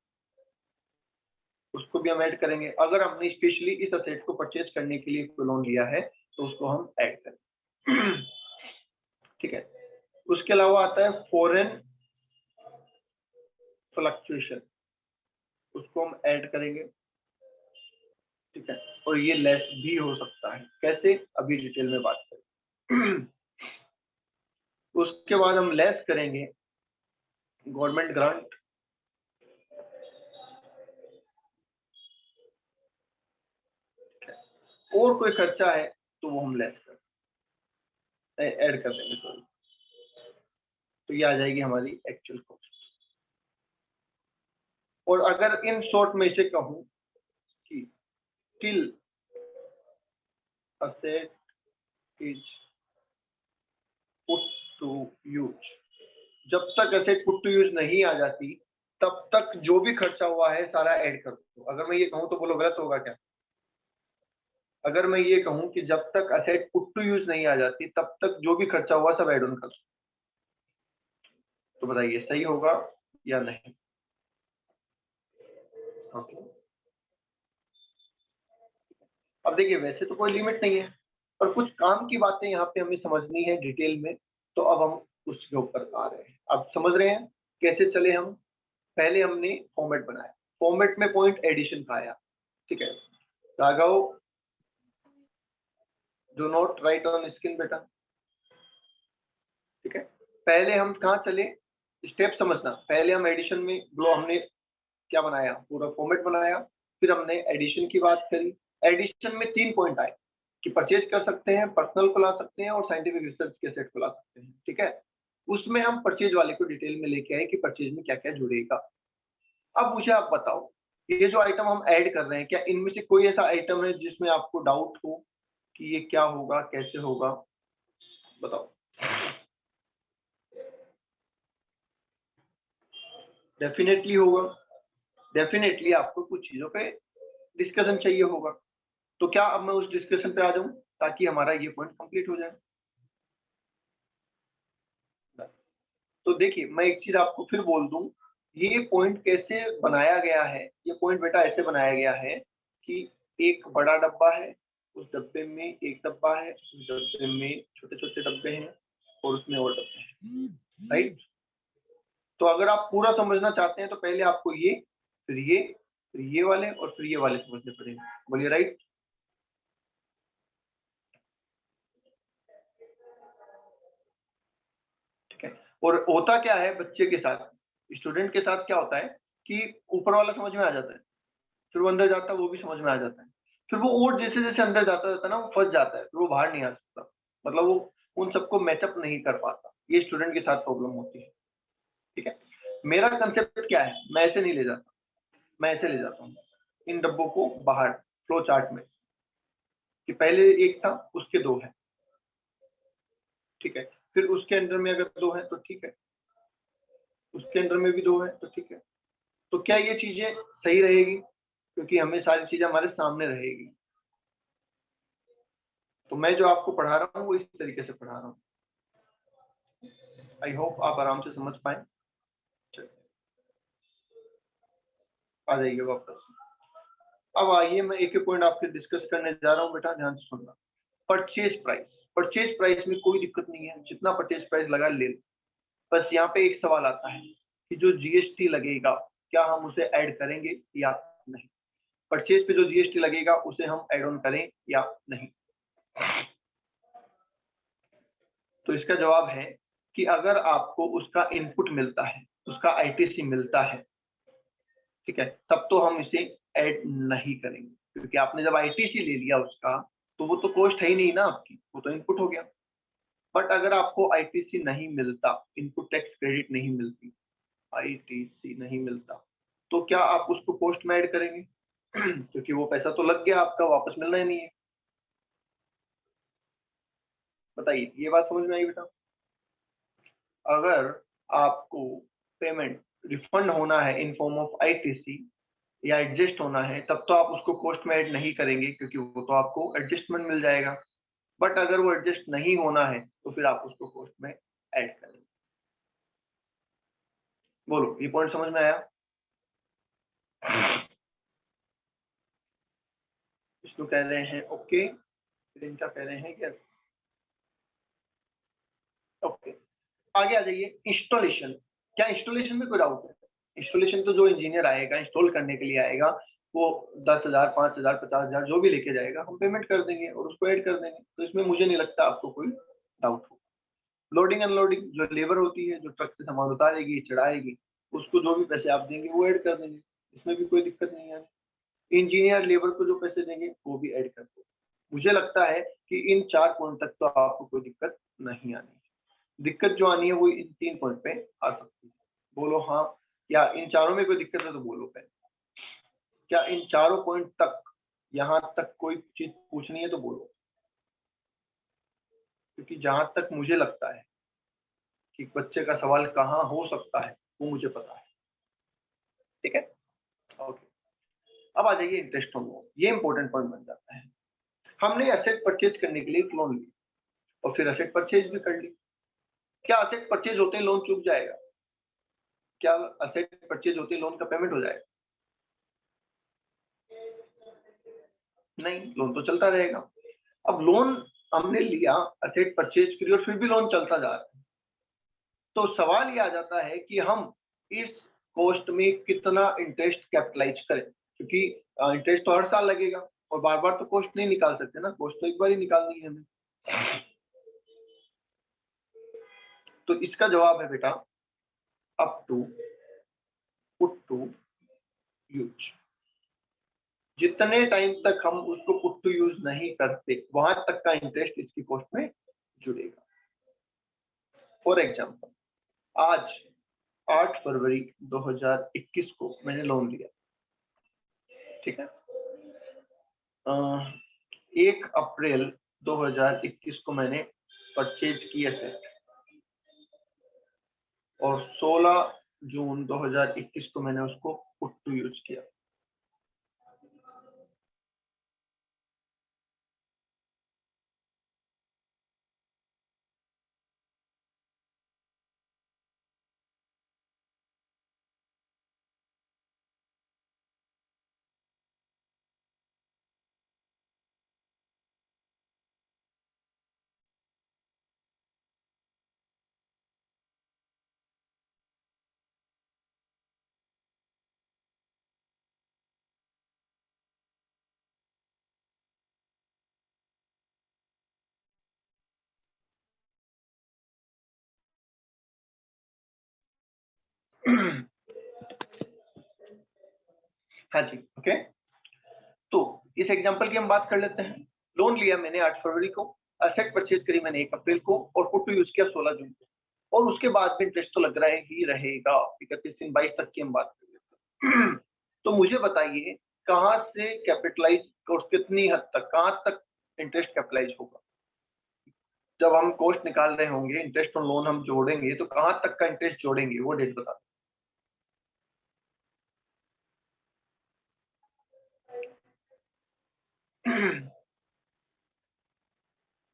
उसको भी हम ऐड करेंगे। अगर हमने स्पेशली इस असेट को परचेज करने के लिए कोई लोन लिया है तो उसको हम ऐड करेंगे। ठीक है, उसके अलावा आता है फॉरेन फ्लक्चुएशन, उसको हम ऐड करेंगे। ठीक है, और ये लेस भी हो सकता है, कैसे अभी डिटेल में बात करें। उसके बाद हम लेस करेंगे गवर्नमेंट ग्रांट, और कोई खर्चा है तो वो हम लेस कर ऐड कर देंगे, सॉरी, तो ये आ जाएगी हमारी एक्चुअल कॉस्ट। और अगर इन शॉर्ट में से कहूं कि till asset is put to use, जब तक एसेट पुट टू यूज नहीं आ जाती तब तक जो भी खर्चा हुआ है सारा ऐड कर दो। अगर मैं ये कहूं तो बोलो गलत होगा क्या? अगर मैं ये कहूं कि जब तक एसेट पुट टू यूज नहीं आ जाती तब तक जो भी खर्चा हुआ सब ऐड ऑन कर दो, तो बताइए सही होगा या नहीं? ओके, अब देखिए वैसे तो कोई लिमिट नहीं है, पर कुछ काम की बातें यहाँ पे हमें समझनी है डिटेल में, तो अब हम उसके ऊपर आ रहे हैं। अब समझ रहे हैं कैसे चले हम? पहले हमने फॉर्मेट बनाया, फॉर्मेट में पॉइंट एडिशन का आया। ठीक है, Raghav do not right on screen बेटा। ठीक है, पहले हम कहाँ चले, स्टेप समझना। पहले हम एडिशन में हमने क्या बनाया, पूरा फॉर्मेट बनाया, फिर हमने एडिशन की बात करी। एडिशन में 3 पॉइंट आए कि परचेज कर सकते हैं, पर्सनल को ला सकते हैं और साइंटिफिक रिसर्च के सेट को ला सकते हैं। ठीक है, उसमें हम परचेज वाले को डिटेल में लेके आए कि परचेज में क्या क्या जुड़ेगा। अब मुझे आप बताओ, ये जो आइटम हम ऐड कर रहे हैं, क्या इनमें से कोई ऐसा आइटम है जिसमें आपको डाउट हो कि ये क्या होगा, कैसे होगा? बताओ। डेफिनेटली होगा, डेफिनेटली आपको कुछ चीजों पे डिस्कशन चाहिए होगा। तो क्या अब मैं उस डिस्कशन पे आ जाऊं ताकि हमारा ये पॉइंट कंप्लीट हो जाए? तो देखिए मैं एक चीज आपको फिर बोल दूं, ये पॉइंट कैसे बनाया गया है। ये पॉइंट बेटा ऐसे बनाया गया है कि एक बड़ा डब्बा है, उस डब्बे में एक डब्बा है, उस डब्बे में छोटे छोटे डब्बे हैं और उसमें और डब्बे हैं, राइट? तो अगर आप पूरा समझना चाहते हैं तो पहले आपको ये, फिर ये, फिर ये वाले और फिर ये वाले समझने पड़ेंगे। बोलिए राइट। ठीक है, और होता क्या है बच्चे के साथ, स्टूडेंट के साथ क्या होता है कि ऊपर वाला समझ में आ जाता है, फिर वो अंदर जाता है वो भी समझ में आ जाता है, फिर वो और जैसे जैसे अंदर जाता जाता है ना वो फंस जाता है, फिर वो बाहर नहीं आ सकता, मतलब वो उन सबको मैचअप नहीं कर पाता। ये स्टूडेंट के साथ प्रॉब्लम होती है। ठीक है, मेरा कंसेप्ट क्या है, मैं ऐसे नहीं ले जाता, मैं ऐसे ले जाता हूँ इन डब्बों को बाहर फ्लो चार्ट में, कि पहले एक था उसके 2 है। ठीक है, फिर उसके अंदर में अगर 2 है तो ठीक है, उसके अंदर में भी 2 है तो ठीक है। तो क्या ये चीजें सही रहेगी? क्योंकि हमें सारी चीजें हमारे सामने रहेगी। तो मैं जो आपको पढ़ा रहा हूँ वो इस तरीके से पढ़ा रहा हूँ। आई होप आप आराम से समझ पाए। आ जाइए वापस। अब आइए मैं एक एक पॉइंट आपसे डिस्कस करने जा रहा हूँ बेटा, ध्यान से सुनना। परचेज प्राइस, परचेज प्राइस में कोई दिक्कत नहीं है, जितना परचेज प्राइस लगा ले लो। बस यहाँ पे एक सवाल आता है कि जो जीएसटी लगेगा क्या हम उसे ऐड करेंगे या नहीं? परचेज पे जो जीएसटी लगेगा उसे हम ऐड ऑन करें या नहीं? तो इसका जवाब है कि अगर आपको उसका इनपुट मिलता है, उसका आईटीसी मिलता है, ठीक है, तब तो हम इसे ऐड नहीं करेंगे। क्योंकि आपने जब आईटीसी ले लिया उसका, तो वो तो कॉस्ट है ही नहीं ना आपकी, वो तो इनपुट हो गया। बट अगर आपको आईटीसी नहीं मिलता, इनपुट टैक्स क्रेडिट नहीं मिलती, आईटीसी नहीं मिलता, तो क्या आप उसको कॉस्ट में ऐड करेंगे? क्योंकि वो पैसा तो लग गया आपका, वापस मिलना ही नहीं है। बताइए, ये बात समझ में आई बेटा? अगर आपको पेमेंट रिफंड होना है इन फॉर्म ऑफ आईटीसी या एडजस्ट होना है, तब तो आप उसको कॉस्ट में ऐड नहीं करेंगे, क्योंकि वो तो आपको एडजस्टमेंट मिल जाएगा। बट अगर वो एडजस्ट नहीं होना है, तो फिर आप उसको कॉस्ट में ऐड करेंगे। बोलो, ये पॉइंट समझ में आया? विष्णु कह रहे हैं ओके, प्रियंका कह रहे हैं यस। ओके, आगे आ जाइए। इंस्टॉलेशन, क्या इंस्टॉलेशन में कोई डाउट है? इंस्टॉलेशन तो जो इंजीनियर आएगा इंस्टॉल करने के लिए आएगा, वो 10,000 5,000 50,000 जो भी लेके जाएगा, हम पेमेंट कर देंगे और उसको ऐड कर देंगे। तो इसमें मुझे नहीं लगता आपको कोई डाउट हो। लोडिंग अनलोडिंग, जो लेबर होती है, जो ट्रक से सामान उतारेगी चढ़ाएगी, उसको जो भी पैसे आप देंगे वो ऐड कर देंगे, इसमें भी कोई दिक्कत नहीं है। इंजीनियर लेबर को जो पैसे देंगे वो भी ऐड कर देंगे। मुझे लगता है कि इन 4 पॉइंट तक तो आपको कोई दिक्कत नहीं आनी है। दिक्कत जो आनी है वो इन 3 पॉइंट पे आ सकती है। बोलो हाँ, या इन चारों में कोई दिक्कत है तो बोलो पहले। क्या इन चारों पॉइंट तक, यहाँ तक कोई चीज पूछनी है तो बोलो, क्योंकि जहां तक मुझे लगता है कि बच्चे का सवाल कहाँ हो सकता है वो मुझे पता है। ठीक है, ओके। अब आ जाइए इंटरेस्ट ऑन लोन, ये इंपॉर्टेंट पॉइंट बन जाता है। हमने एसेट परचेज करने के लिए एक लोन लिया और फिर एसेट परचेज भी कर ली। क्या एसेट परचेज होते ही लोन चूक जाएगा? क्या एसेट परचेज होते ही लोन का पेमेंट हो जाएगा? नहीं, लोन तो चलता रहेगा। अब लोन हमने लिया, एसेट परचेज करी और फिर भी लोन चलता जा रहा है, तो सवाल ये आ जाता है कि हम इस कॉस्ट में कितना इंटरेस्ट कैपिटलाइज करें, क्योंकि इंटरेस्ट तो हर साल लगेगा और बार बार तो कॉस्ट नहीं निकाल सकते ना, कॉस्ट तो एक बार ही निकालनी है हमें। तो इसका जवाब है बेटा up to put to use. जितने टाइम तक हम उसको पुट टू यूज नहीं करते, वहां तक का इंटरेस्ट इसकी कॉस्ट में जुड़ेगा। फॉर एग्जाम्पल, आज 8 फरवरी 2021 को मैंने लोन लिया, ठीक है। 1 अप्रैल 2021 को मैंने परचेज किया सेट और 16 जून 2021 को मैंने उसको पुट टू यूज किया। हाँ जी, ओके। तो इस एग्जांपल की हम बात कर लेते हैं। लोन लिया मैंने 8 फरवरी को, एसेट परचेज करी मैंने 1 अप्रैल को और पुट टू यूज किया 16 जून को, और उसके बाद भी इंटरेस्ट तो लग रहा है ही रहेगा। 31 दिन 22 तक की हम बात कर लेते हैं। तो मुझे बताइए कहाँ से कैपिटलाइज और कितनी हद तक, कहाँ तक इंटरेस्ट कैपिटलाइज होगा? जब हम कॉस्ट निकाल रहे होंगे, इंटरेस्ट ऑन लोन हम जोड़ेंगे, तो कहाँ तक का इंटरेस्ट जोड़ेंगे वो डेट बता।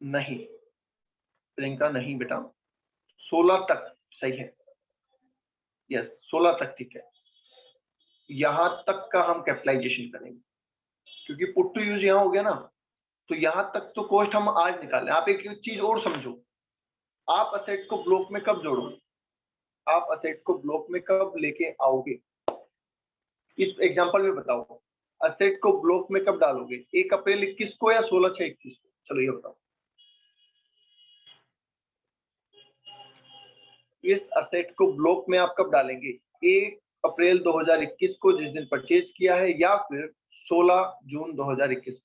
नहीं प्रियंका, नहीं बेटा, 16 तक सही है। यस, 16 तक ठीक है। यहां तक का हम कैपिटलाइजेशन करेंगे, क्योंकि पुट टू यूज यहाँ हो गया ना, तो यहां तक तो कॉस्ट हम आज निकालें। आप एक चीज और समझो, आप असेट को ब्लॉक में कब जोड़ोगे? आप असेट को ब्लॉक में कब लेके आओगे? इस एग्जांपल में बताओ, असेट को ब्लॉक में कब डालोगे? 1 अप्रैल 21 को या 16/6/21 को? चलो ये बताओ। इस असेट को ब्लॉक में आप कब डालेंगे? 1 अप्रैल 2021 को, जिस दिन परचेज किया है, या फिर 16 जून 2021,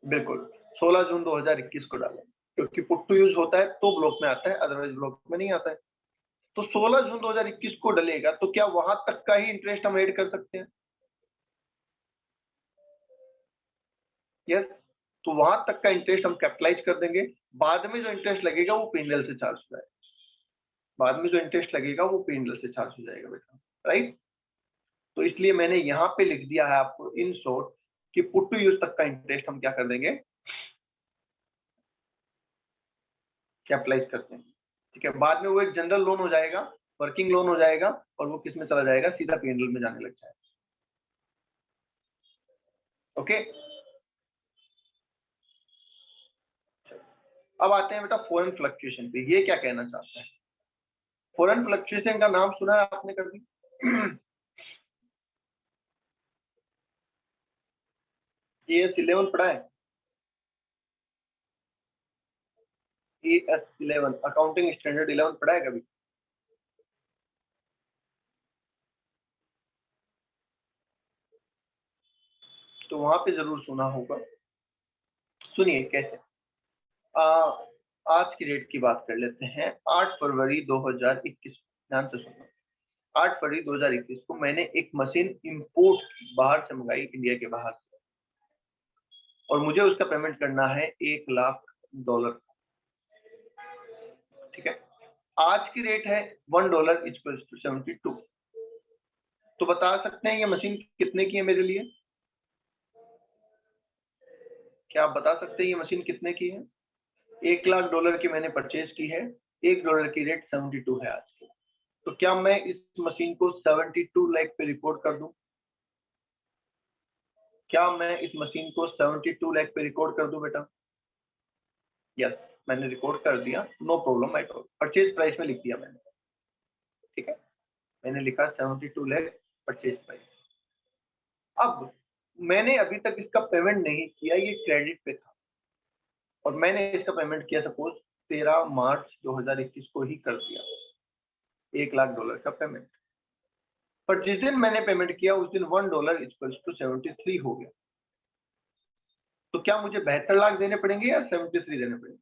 बिल्कुल 16 जून 2021 को डालें, क्योंकि पुट टू यूज होता है तो ब्लॉक में आता है, अदरवाइज ब्लॉक में नहीं आता है। तो 16 जून 2021 को डलेगा, तो क्या वहां तक का ही इंटरेस्ट हम ऐड कर सकते हैं? यस, तो वहां तक का इंटरेस्ट हम कैपिटलाइज कर देंगे। बाद में जो इंटरेस्ट लगेगा वो P&L से चार्ज हो जाएगा, बाद में जो इंटरेस्ट लगेगा वो P&L से चार्ज हो जाएगा बेटा, राइट। तो इसलिए मैंने यहाँ पे लिख दिया है आपको इन शॉर्ट कि पुट टू यूज तक का इंटरेस्ट हम क्या कर देंगे, कैपिटलाइज करते हैं, ठीक है। बाद में वो एक जनरल लोन हो जाएगा, वर्किंग लोन हो जाएगा, और वो किस में चला जाएगा, सीधा P&L में जाने लग जाएगा। ओके, अब आते हैं बेटा फॉरेन फ्लक्चुएशन पे। ये क्या कहना चाहता है? फॉरेन फ्लक्चुएशन का नाम सुना है आपने कभी? AS11 पढ़ा है? AS11 अकाउंटिंग स्टैंडर्ड 11 पढ़ा है कभी? तो वहां पे जरूर सुना होगा। सुनिए कैसे। आज की डेट की बात कर लेते हैं। 8 फरवरी 2021, ध्यान से सुनो। 8 फरवरी 2021 को मैंने एक मशीन इंपोर्ट की, बाहर से मंगाई, इंडिया के बाहर से, और मुझे उसका पेमेंट करना है $1,00,000, ठीक है। आज की रेट है $1 इक्वल्स टू 72। तो बता सकते हैं ये मशीन कितने की है मेरे लिए? क्या आप बता सकते हैं ये मशीन कितने की है? $1,00,000 की मैंने परचेज की है, $1 की रेट 72 है आज की। तो क्या मैं इस मशीन को 72 लाख पे रिकॉर्ड कर दूं? क्या मैं इस मशीन को 72 लाख पे रिकॉर्ड कर दूं बेटा? यस, मैंने रिकॉर्ड कर दिया, no problem at all. Purchase price में लिख दिया मैंने, ठीक है। मैंने लिखा 72 लाख परचेज प्राइस। अब मैंने अभी तक इसका पेमेंट नहीं किया, ये क्रेडिट पे था, और मैंने इसका पेमेंट किया सपोज 13 मार्च 2021 को ही कर दिया, $1,00,000 का पेमेंट। पर जिस दिन मैंने पेमेंट किया उस दिन $1 इक्वल्स टू 73 हो गया। तो क्या मुझे 72 लाख देने पड़ेंगे या 73 देने पड़ेंगे?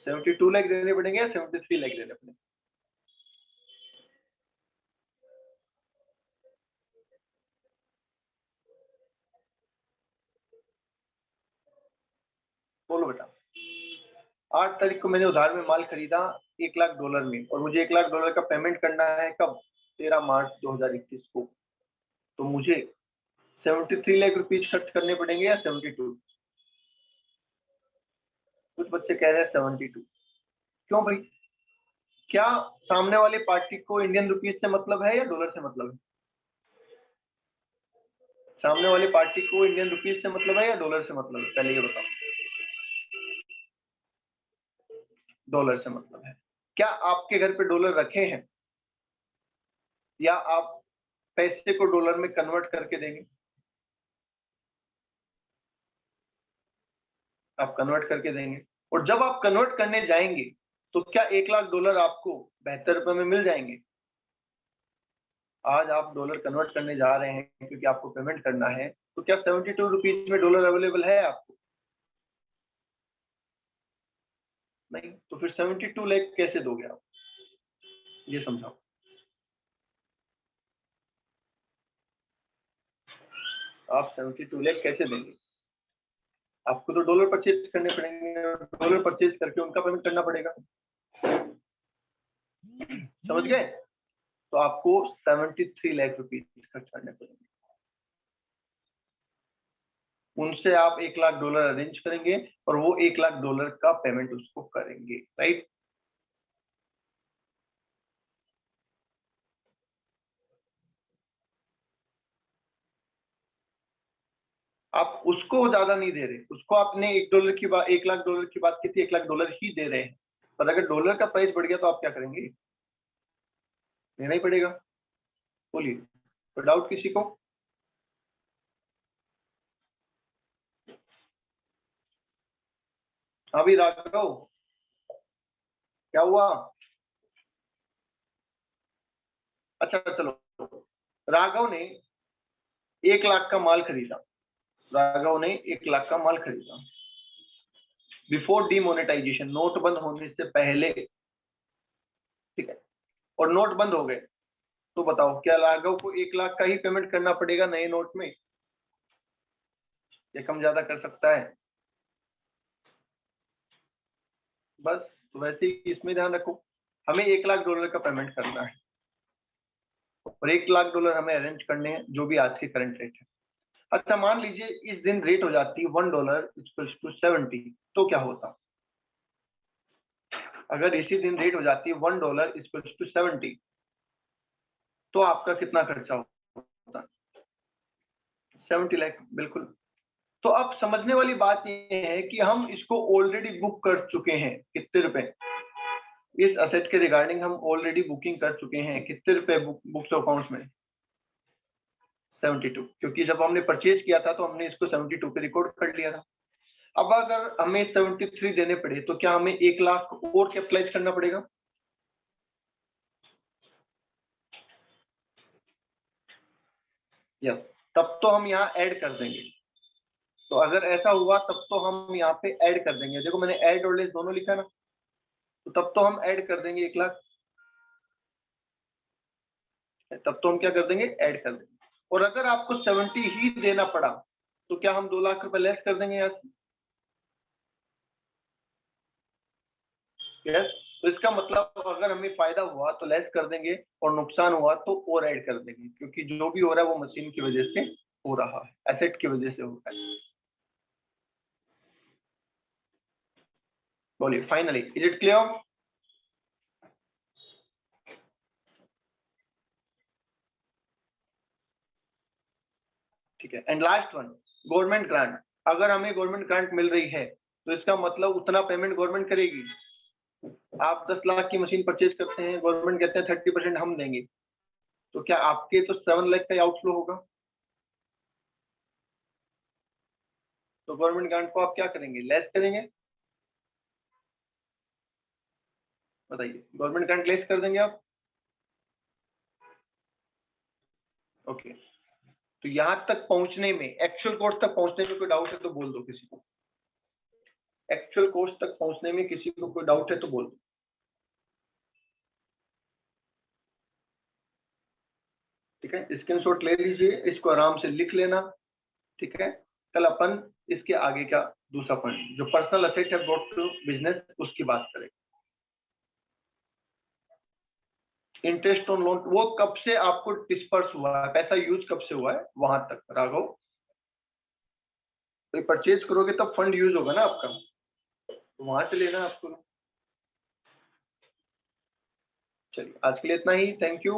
72 लाख देने पड़ेंगे या 73 लाख देने पड़ेंगे? बोलो बेटा। 8 तारीख को मैंने उधार में माल खरीदा $1,00,000 में, और मुझे $1,00,000 का पेमेंट करना है कब? 13 मार्च 2021 को। तो मुझे 73 लाख रुपीज खर्च करने पड़ेंगे या 72? कुछ बच्चे कह रहे हैं 72। क्यों भाई? क्या सामने वाले पार्टी को इंडियन रुपीज से मतलब है या डॉलर से मतलब है? सामने वाली पार्टी को इंडियन रुपीज से मतलब है या डॉलर से मतलब है? पहले ये बताओ। डॉलर से मतलब है। क्या आपके घर पे डॉलर रखे हैं, या आप पैसे को डॉलर में कन्वर्ट करके देंगे? आप कन्वर्ट करके देंगे, और जब आप कन्वर्ट करने जाएंगे तो क्या $1,00,000 आपको 72 रुपए में मिल जाएंगे? आज आप डॉलर कन्वर्ट करने जा रहे हैं क्योंकि आपको पेमेंट करना है, तो क्या 72 रुपीज में डॉलर अवेलेबल है आपको? नहीं, तो फिर 72 लाख कैसे दोगे आप? ये समझाओ। आप 72 लाख कैसे देंगे? आपको तो डॉलर परचेज करने पड़ेंगे, डॉलर परचेज करके उनका पेमेंट करना पड़ेगा, समझ गए? तो आपको 73 लाख रुपीज खर्च करने पड़ेंगे। उनसे आप $1,00,000 अरेंज करेंगे, और वो $1,00,000 का पेमेंट उसको करेंगे, राइट। आप उसको ज्यादा नहीं दे रहे, उसको आपने $1 की बात, $1,00,000 की बात की थी, $1,00,000 ही दे रहे हैं। पर अगर डॉलर का प्राइस बढ़ गया तो आप क्या करेंगे? देना ही पड़ेगा। बोलिए, तो डाउट किसी को? हाँ भी राघव, क्या हुआ? अच्छा चलो, राघव ने 1 लाख का माल खरीदा, राघव ने 1 लाख का माल खरीदा बिफोर डीमोनेटाइजेशन, नोट बंद होने से पहले, ठीक है, और नोट बंद हो गए, तो बताओ क्या राघव को 1 लाख का ही पेमेंट करना पड़ेगा नए नोट में, या कम ज्यादा कर सकता है? बस तो वैसे ही इसमें ध्यान रखो, हमें $1 लाख का पेमेंट करना है और $1 लाख हमें अरेंज करने हैं, जो भी आज की करंट रेट है। अच्छा, मान लीजिए इस दिन रेट हो जाती है $1 = 70, तो क्या होता? अगर इसी दिन रेट हो जाती है $1 = 70, तो आपका कितना खर्चा होता? 70 लाख, बिल्कुल। तो अब समझने वाली बात ये है कि हम इसको ऑलरेडी बुक कर चुके हैं, कितने रुपए? इस असेट के रिगार्डिंग हम ऑलरेडी बुकिंग कर चुके हैं, कितने रुपए बुक्स ऑफ अकाउंट्स में? 72, क्योंकि जब हमने परचेज किया था तो हमने इसको 72 पे रिकॉर्ड कर लिया था। अब अगर हमें 73 देने पड़े, तो क्या हमें 1 लाख और कैपिटलाइज करना पड़ेगा? यस, तब तो हम यहाँ ऐड कर देंगे। तो अगर ऐसा हुआ तब तो हम यहाँ पे ऐड कर देंगे, देखो मैंने ऐड और लेस दोनों लिखा ना, तो तब तो हम ऐड कर देंगे 1 लाख, तब तो हम क्या कर देंगे, ऐड कर देंगे। और अगर आपको 70 ही देना पड़ा, तो क्या हम 2 लाख रुपए लेस कर देंगे यहाँ से? यस, तो इसका मतलब अगर हमें फायदा हुआ तो लेस कर देंगे और नुकसान हुआ तो और ऐड कर देंगे, क्योंकि जो भी हो रहा है वो मशीन की वजह से हो रहा है, एसेट की वजह से हो रहा है। बोलिए फाइनली, इज इट क्लियर? ठीक है, and last one, government grant. अगर हमें गवर्नमेंट ग्रांट मिल रही है तो इसका मतलब उतना पेमेंट गवर्नमेंट करेगी। आप 10 लाख की मशीन परचेज करते हैं, गवर्नमेंट कहते हैं 30% हम देंगे, तो क्या आपके तो 7 लाख का आउटफ्लो होगा? तो गवर्नमेंट ग्रांट को आप क्या करेंगे, लेस करेंगे? बताइए, गवर्नमेंट ग्रांट लेस कर देंगे आप? ओके, तो यहाँ तक पहुंचने में, एक्चुअल कोर्स तक पहुंचने में कोई डाउट है तो बोल दो किसी को। एक्चुअल कोर्स तक पहुंचने में किसी को कोई डाउट है तो बोल दो। ठीक है, स्क्रीनशॉट ले लीजिए, इसको आराम से लिख लेना। ठीक है, कल अपन इसके आगे का दूसरा पॉइंट, जो पर्सनल असेट है ब्रॉट टू बिजनेस, उसकी बात करें। इंटरेस्ट ऑन लोन, वो कब से आपको डिस्पर्स हुआ है, पैसा यूज कब से हुआ है, वहां तक राघव। तो परचेज करोगे तब फंड यूज होगा ना आपका, तो वहां से लेना आपको। चलिए, आज के लिए इतना ही, थैंक यू।